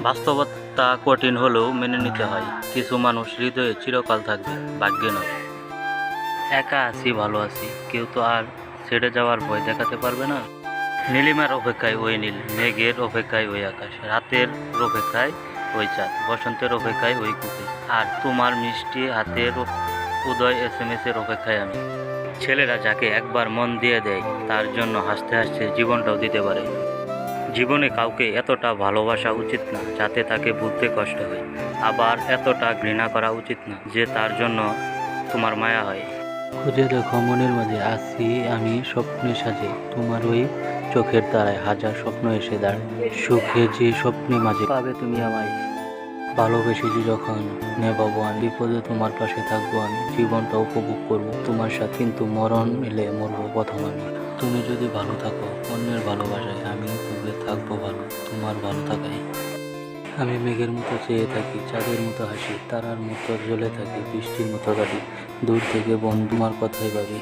বাস্তবতা কঠিন হলেও মেনে নিতে হয়। কিছু মানুষ হৃদয়ে চিরকাল থাকবে, ভাগ্যে নয়। একা আছি, ভালো আছি, কেউ তো আর ছেড়ে যাওয়ার ভয় দেখাতে পারবে না। নীলিমার অপেক্ষায় ওই নীল, মেঘের অপেক্ষায় ওই আকাশ, রাতের অপেক্ষায় ওই চাঁদ, বসন্তের অপেক্ষায় ওই কুকুর, আর তোমার মিষ্টি হাতের উদয় SMS এর অপেক্ষায় আমি। ছেলেরা যাকে একবার মন দিয়ে দেয় তার জন্য হাসতে হাসতে জীবনটাও দিতে পারে। জীবনে কাউকে এতটা ভালোবাসা উচিত না যাতে তাকে ভুলতে কষ্ট হয়, আবার এতটা ঘৃণা করা উচিত না যে তার জন্য তোমার মায়া হয়। খুঁজে দেখো মনের মাঝে আছি আমি স্বপ্নে সাজে, তোমার ওই চোখের তারায় হাজার স্বপ্ন এসে দাঁড়ায়। সুখে যে স্বপ্নে মাঝে পাবে তুমি আমায়, ভালোবেসেছি যখন নেবাবো আমি, বিপদে তোমার পাশে থাকবো আমি, জীবনটা উপভোগ করবো তোমার সাথে, কিন্তু মরণ এলে মরবো প্রথম আমি। তুমি যদি ভালো থাকো অন্যের ভালোবাসায়, আমি তবে থাকবো ভালো তোমার ভালো থাকায়। আমি মেঘের মতো চেয়ে থাকি, চাঁদের মতো হাসি, তারার মতো জ্বলে থাকি, বৃষ্টির মতো কাটি, দূর থেকে বন্ধু তোমার কথাই ভাবি।